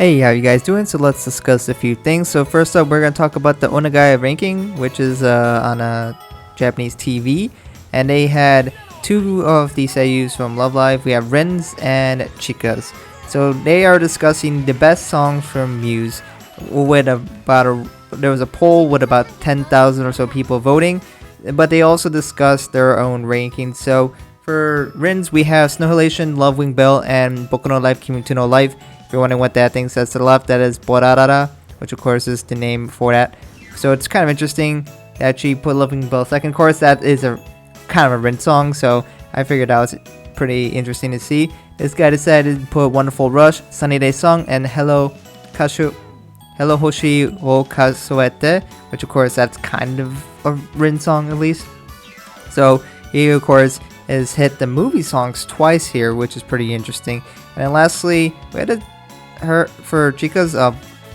Hey, how you guys doing? So let's discuss a few things. So first up, we're going to talk about the Onagaya ranking, which is on a Japanese TV. And they had two of the seiyus from Love Live. We have Rins and Chicas. So they are discussing the best songs from Muse with there was a poll with about 10,000 or so people voting. But they also discussed their own rankings. So for Rins, we have Snow Halation, Love Wing Bell, and Boku no Life, Kimochi no Life. If you're wondering what that thing says to the left, that is Borarara, which of course is the name for that. So it's kind of interesting that she put Love Wing Bell second. Of course, that is a kind of a Rin song, so I figured that was pretty interesting to see. This guy decided to put Wonderful Rush, Sunny Day Song, and Hello Hoshi wo Kasuete, which of course that's kind of a Rin song at least. So he of course has hit the movie songs twice here, which is pretty interesting. And then lastly, we had for Chicas,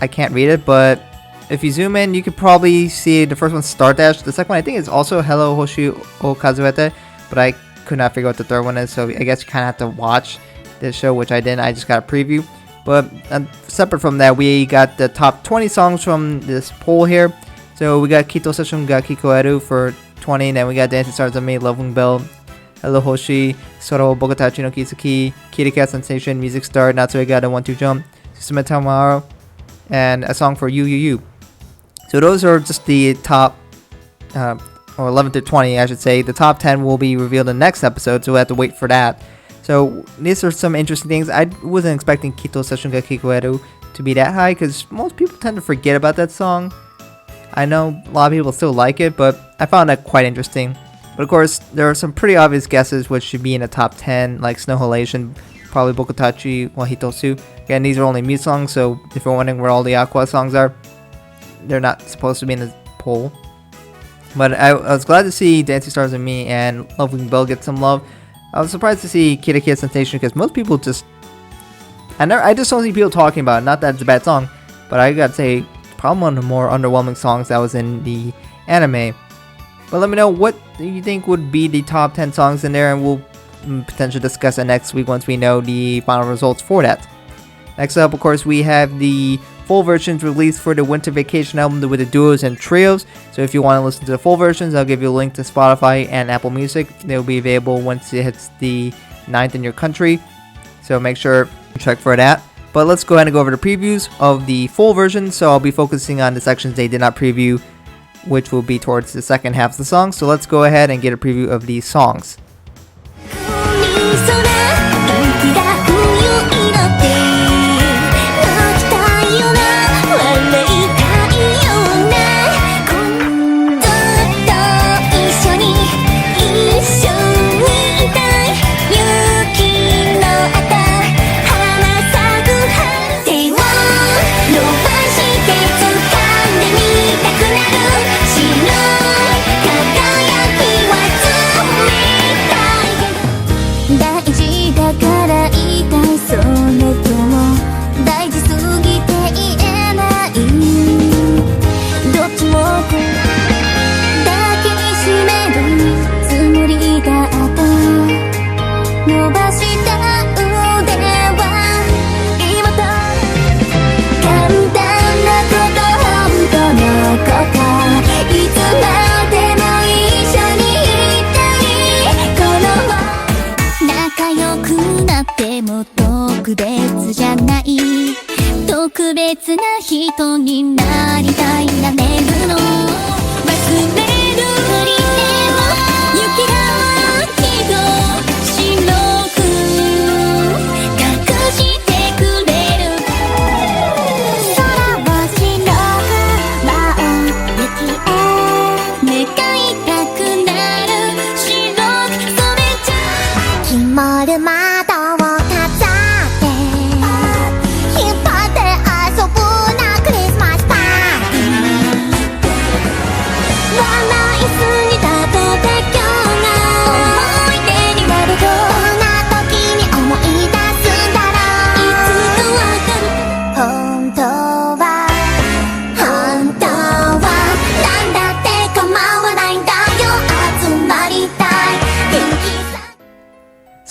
I can't read it, but if you zoom in, you could probably see the first one, Star Dash. The second one, I think, is also Hello Hoshi o Kazuete, but I could not figure out what the third one is, so I guess you kind of have to watch this show, which I didn't. I just got a preview. But separate from that, we got the top 20 songs from this poll here. So we got Kito Session ga Kikoeru for 20, and then we got Dancing Stars on Me, Love Wing Bell, Hello Hoshi, Soro Bogatachi no Kizuki, Kitty Cat Sensation, Music Star, Natsue Gata 1-2 Jump, Susume Tamaro, and a song for You. So those are just the top, or 11 to 20, I should say. The top 10 will be revealed in the next episode, so we'll have to wait for that. So these are some interesting things. I wasn't expecting Kito Session ga Kikoeru to be that high, because most people tend to forget about that song. I know a lot of people still like it, but I found that quite interesting. But of course, there are some pretty obvious guesses which should be in the top 10, like Snow Halation, probably Bokutachi wa Hitosu. Again, these are only Muse songs, so if you're wondering where all the Aqours songs are, they're not supposed to be in the poll. But I was glad to see Dancing Stars and Me and Love Wing Bell get some love. I was surprised to see Kid Kid Sensation, because most people I just don't see people talking about it. Not that it's a bad song, but I gotta say, probably one of the more underwhelming songs that was in the anime. But let me know what you think would be the top 10 songs in there, and we'll potentially discuss it next week once we know the final results for that. Next up, of course, we have the full versions released for the Winter Vacation album with the duos and trios. So if you want to listen to the full versions, I'll give you a link to Spotify and Apple Music. They'll be available once it hits the 9th in your country. So make sure you check for that. But let's go ahead and go over the previews of the full version. So I'll be focusing on the sections they did not preview, which will be towards the second half of the song. So let's go ahead and get a preview of these songs.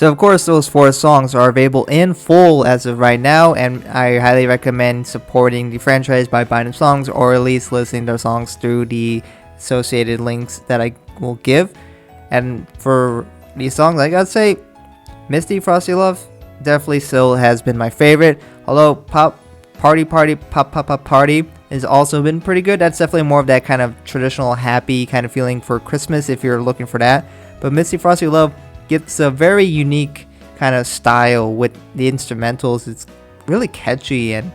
So of course those 4 songs are available in full as of right now, and I highly recommend supporting the franchise by buying them songs, or at least listening to their songs through the associated links that I will give. And for these songs, I gotta say, Misty, Frosty Love definitely still has been my favorite, although PaPaPaParty has also been pretty good. That's definitely more of that kind of traditional happy kind of feeling for Christmas if you're looking for that. But Misty, Frosty Love gets a very unique kind of style with the instrumentals. It's really catchy, and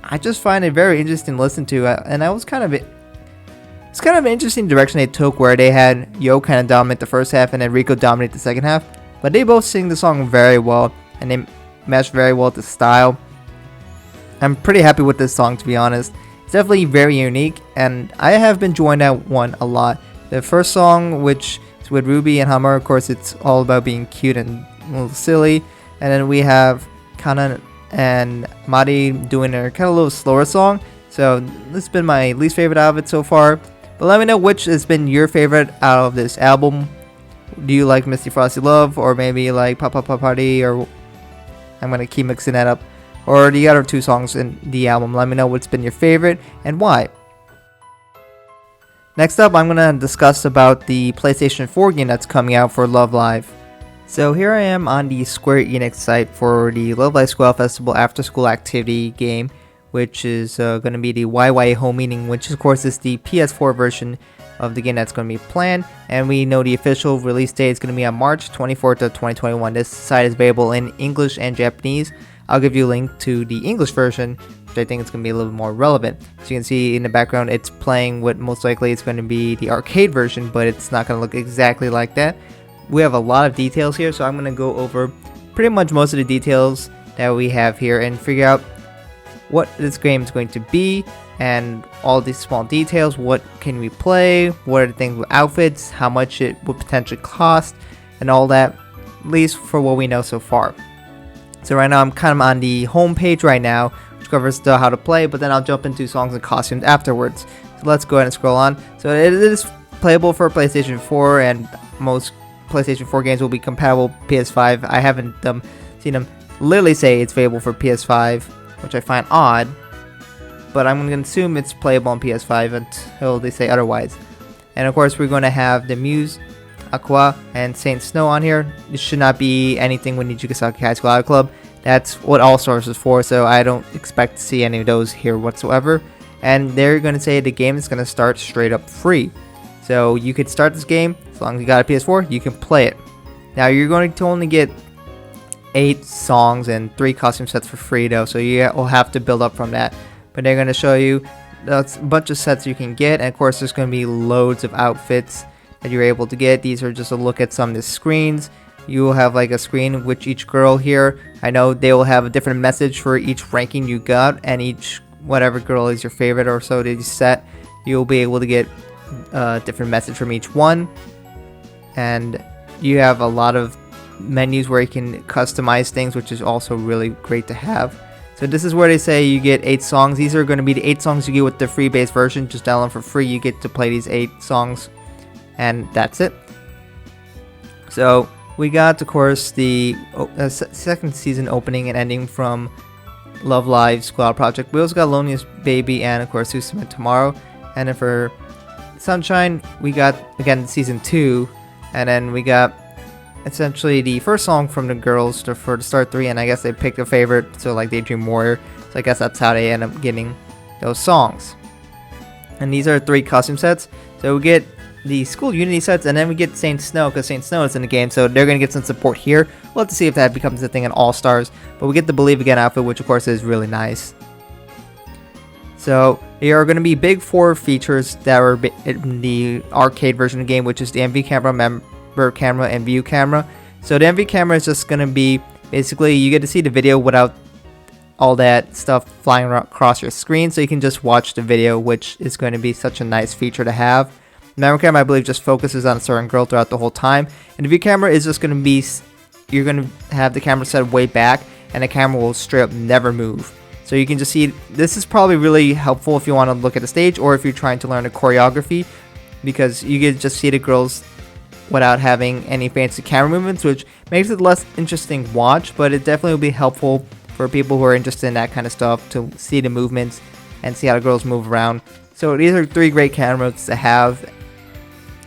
I just find it very interesting to listen to. And it's kind of an interesting direction they took, where they had Yo kind of dominate the first half and then Rico dominate the second half. But they both sing the song very well, and they mesh very well with the style. I'm pretty happy with this song, to be honest. It's definitely very unique, and I have been enjoying that one a lot. The first song, which with Ruby and Hammer, of course, it's all about being cute and a little silly. And then we have Kana and Mari doing a kind of a little slower song. So this has been my least favorite out of it so far. But let me know which has been your favorite out of this album. Do you like Misty, Frosty Love, or maybe like PaPaPaParty, or I'm gonna keep mixing that up, or the other 2 songs in the album? Let me know what's been your favorite and why. Next up, I'm going to discuss about the PlayStation 4 game that's coming out for Love Live. So here I am on the Square Enix site for the Love Live Squall Festival After School Activity game, which is going to be the YY Home Meeting, which of course is the PS4 version of the game that's going to be planned. And we know the official release date is going to be on March 24th of 2021. This site is available in English and Japanese. I'll give you a link to the English version, which I think is going to be a little bit more relevant. So you can see in the background, it's playing what most likely is going to be the arcade version, but it's not going to look exactly like that. We have a lot of details here, so I'm going to go over pretty much most of the details that we have here and figure out what this game is going to be, and all these small details. What can we play? What are the things with outfits? How much it would potentially cost? And all that, at least for what we know so far. So right now I'm kind of on the home page right now, which covers the how to play, but then I'll jump into songs and costumes afterwards. So let's go ahead and scroll on. So it is playable for PlayStation 4, and most PlayStation 4 games will be compatible PS5. I haven't seen them literally say it's available for PS5, which I find odd, but I'm going to assume it's playable on PS5 until they say otherwise. And of course, we're going to have the Muse, Aqours, and Saint Snow on here. This should not be anything with Nijigasaki High School Idol Club. That's what All Stars is for, so I don't expect to see any of those here whatsoever. And they're going to say the game is going to start straight up free. So you could start this game, as long as you got a PS4, you can play it. Now you're going to only get 8 songs and 3 costume sets for free though, so you will have to build up from that. But they're going to show you a bunch of sets you can get, and of course there's going to be loads of outfits that you're able to get. These are just a look at some of the screens. You will have like a screen with each girl here. I know they will have a different message for each ranking you got, and each whatever girl is your favorite or so that you set, you'll be able to get a different message from each one. And you have a lot of menus where you can customize things, which is also really great to have. So this is where they say you get 8 songs. These are going to be the 8 songs you get with the free base version. Just download for free. You get to play these 8 songs, and that's it. So we got, of course, the second season opening and ending from Love Live Squad Project. We also got Loneliest Baby and, of course, Susume Tomorrow. And then for Sunshine, we got, again, season 2. And then we got essentially the first song from the girls for the start 3. And I guess they picked a favorite, so like Daydream Warrior. So I guess that's how they end up getting those songs. And these are 3 costume sets. So we get the school unity sets, and then we get Saint Snow, because Saint Snow is in the game, so they're going to get some support here. We'll have to see if that becomes a thing in All Stars, but we get the Believe Again outfit, which of course is really nice. So there are going to be big 4 features that are in the arcade version of the game, which is the MV camera, member camera, and view camera. So the MV camera is just going to be basically you get to see the video without all that stuff flying across your screen, so you can just watch the video, which is going to be such a nice feature to have. Memory camera, I believe, just focuses on a certain girl throughout the whole time. And the view camera is just going to be, you're going to have the camera set way back, and the camera will straight up never move. So you can just see, this is probably really helpful if you want to look at the stage, or if you're trying to learn a choreography, because you can just see the girls without having any fancy camera movements, which makes it less interesting watch, but it definitely will be helpful for people who are interested in that kind of stuff to see the movements and see how the girls move around. So these are 3 great camera modes to have,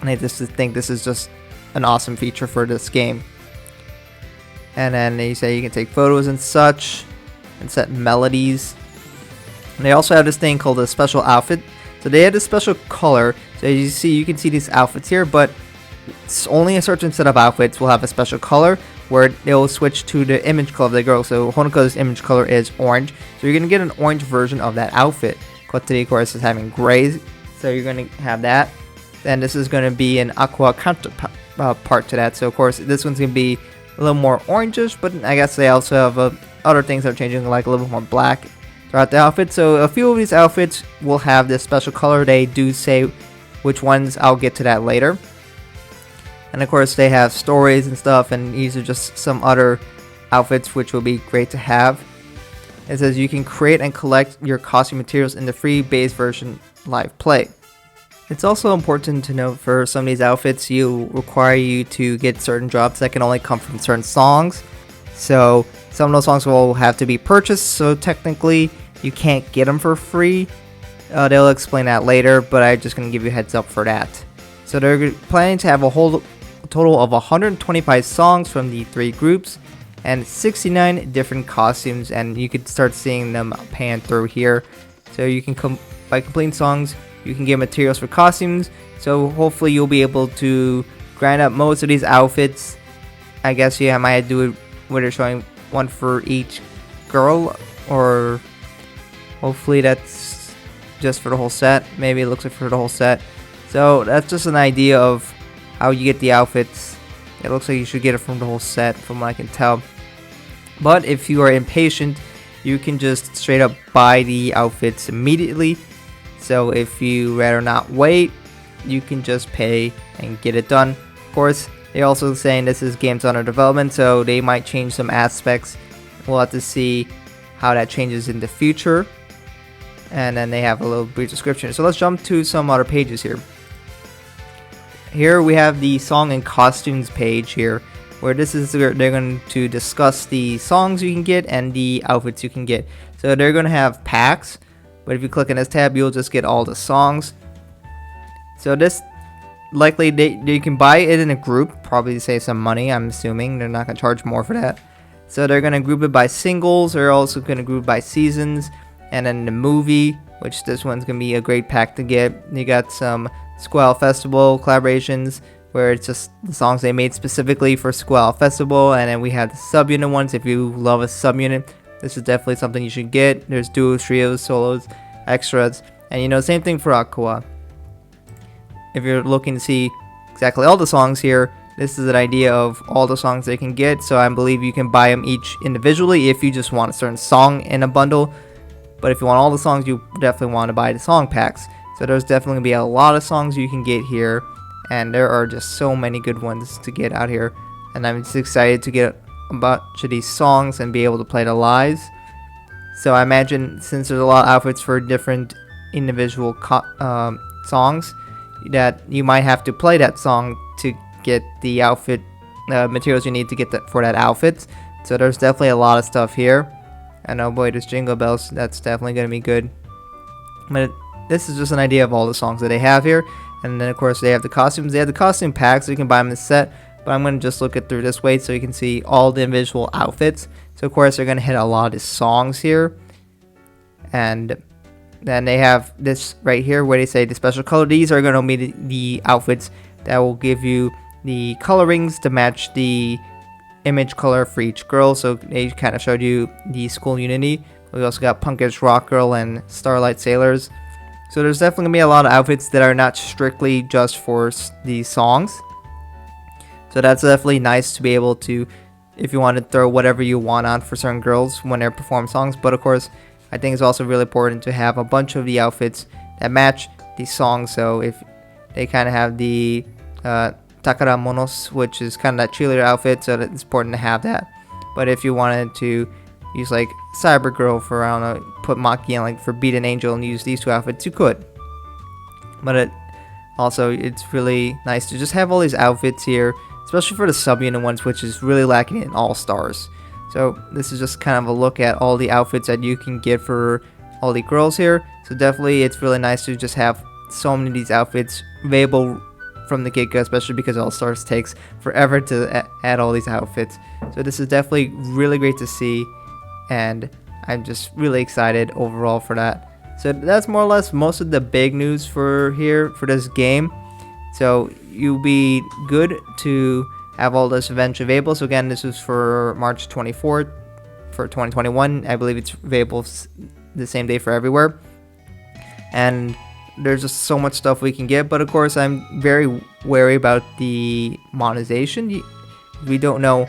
and I just think this is just an awesome feature for this game. And then they say you can take photos and such, and set melodies. And they also have this thing called a special outfit. So they have this special color. So as you see, you can see these outfits here, but it's only a certain set of outfits will have a special color where they will switch to the image color of the girl. So Honoka's image color is orange. So you're going to get an orange version of that outfit. Kotori, of course, is having gray. So you're going to have that. Then this is going to be an aqua counterpart to that. So of course, this one's going to be a little more orangish, but I guess they also have other things that are changing, like a little bit more black throughout the outfit. So a few of these outfits will have this special color. They do say which ones. I'll get to that later. And of course they have stories and stuff, and these are just some other outfits which will be great to have. It says you can create and collect your costume materials in the free base version live play. It's also important to note for some of these outfits you require you to get certain drops that can only come from certain songs. So some of those songs will have to be purchased, so technically you can't get them for free. They'll explain that later, but I'm just going to give you a heads up for that. So they're planning to have a whole total of 125 songs from the 3 groups and 69 different costumes, and you could start seeing them pan through here. So you can by completing songs, you can get materials for costumes. So hopefully you'll be able to grind up most of these outfits. I guess you might do it where they're showing one for each girl, or hopefully that's just for the whole set. Maybe it looks like for the whole set. So that's just an idea of how you get the outfits. It looks like you should get it from the whole set, from what I can tell. But if you are impatient, you can just straight up buy the outfits immediately. So if you rather not wait, you can just pay and get it done. Of course, they're also saying this is games under development, so they might change some aspects. We'll have to see how that changes in the future. And then they have a little brief description. So let's jump to some other pages here. Here we have the song and costumes page here, where this is where they're going to discuss the songs you can get and the outfits you can get. So they're going to have packs, but if you click on this tab, you'll just get all the songs. So this likely you can buy it in a group, probably to save some money. I'm assuming they're not going to charge more for that. So they're going to group it by singles. They're also going to group by seasons, and then the movie, which this one's going to be a great pack to get. You got some Squall Festival collaborations, where it's just the songs they made specifically for Squall Festival, and then we have the subunit ones. If you love a subunit, this is definitely something you should get. There's duos, trios, solos, extras, and same thing for Aqours. If you're looking to see exactly all the songs here, this is an idea of all the songs they can get. So I believe you can buy them each individually if you just want a certain song in a bundle. But if you want all the songs, you definitely want to buy the song packs. So there's definitely going to be a lot of songs you can get here, and there are just so many good ones to get out here. And I'm just excited to get a bunch of these songs and be able to play the lives. So I imagine since there's a lot of outfits for different individual songs, that you might have to play that song to get the outfit materials you need to get for that outfit. So there's definitely a lot of stuff here. And oh boy, there's Jingle Bells. That's definitely going to be good. But this is just an idea of all the songs that they have here. And then of course they have the costumes. They have the costume packs, so you can buy them in the set. But I'm going to just look it through this way so you can see all the individual outfits. So of course they're going to hit a lot of the songs here. And then they have this right here where they say the special color. These are going to be the outfits that will give you the colorings to match the image color for each girl. So they kind of showed you the school unity. We also got Punkish Rock Girl and Starlight Sailors. So there's definitely going to be a lot of outfits that are not strictly just for these songs. So that's definitely nice to be able to, if you want to throw whatever you want on for certain girls when they perform songs. But of course, I think it's also really important to have a bunch of the outfits that match these songs. So if they kind of have the Takara Monos, which is kind of that cheerleader outfit, so it's important to have that. But if you wanted to use like Cyber Girl for, I don't know, put Maki in like for Beat an Angel and use these two outfits, you could. But Also, it's really nice to just have all these outfits here, especially for the subunit ones, which is really lacking in All Stars. So this is just kind of a look at all the outfits that you can get for all the girls here. So definitely it's really nice to just have so many of these outfits available from the get-go, especially because All Stars takes forever to add all these outfits. So this is definitely really great to see, and I'm just really excited overall for that. So that's more or less most of the big news for this game. So you'll be good to have all this eventually available. So again, this is for March 24th for 2021. I believe it's available the same day for everywhere. And there's just so much stuff we can get, but of course I'm very wary about the monetization. We don't know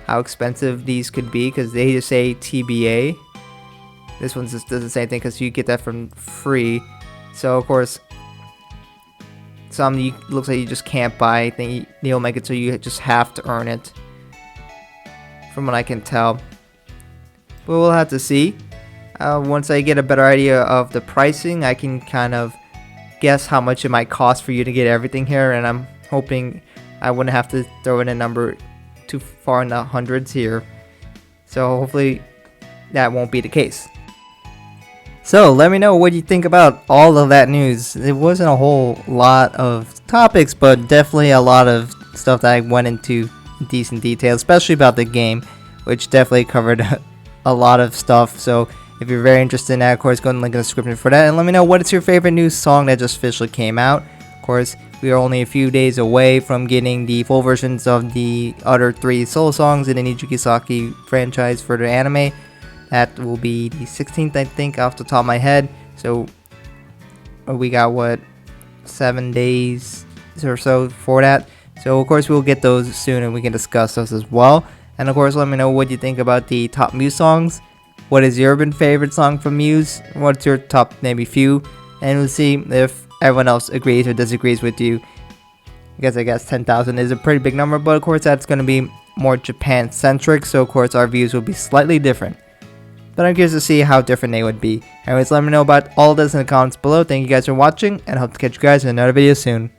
how expensive these could be because they just say TBA. This one just does the same thing because you get that from free. So of course, some looks like you just can't buy. I think they'll make it so you just have to earn it, from what I can tell. But we'll have to see. Once I get a better idea of the pricing, I can kind of guess how much it might cost for you to get everything here, and I'm hoping I wouldn't have to throw in a number too far in the hundreds here. So hopefully that won't be the case. So let me know what you think about all of that news. It wasn't a whole lot of topics, but definitely a lot of stuff that I went into decent detail, especially about the game, which definitely covered a lot of stuff. So if you're very interested in that, of course, go and link in the description for that, and let me know what is your favorite new song that just officially came out. Of course, we are only a few days away from getting the full versions of the other 3 solo songs in the Nijiki franchise for the anime. That will be the 16th, I think, off the top of my head. So we got, what, 7 days or so for that. So of course we'll get those soon and we can discuss those as well. And of course, let me know what you think about the top Muse songs. What is your favorite song from Muse? What's your top maybe few? And we'll see if everyone else agrees or disagrees with you. I guess 10,000 is a pretty big number, but of course that's going to be more Japan centric. So of course our views will be slightly different. But I'm curious to see how different they would be. Anyways, let me know about all this in the comments below. Thank you guys for watching, and I hope to catch you guys in another video soon.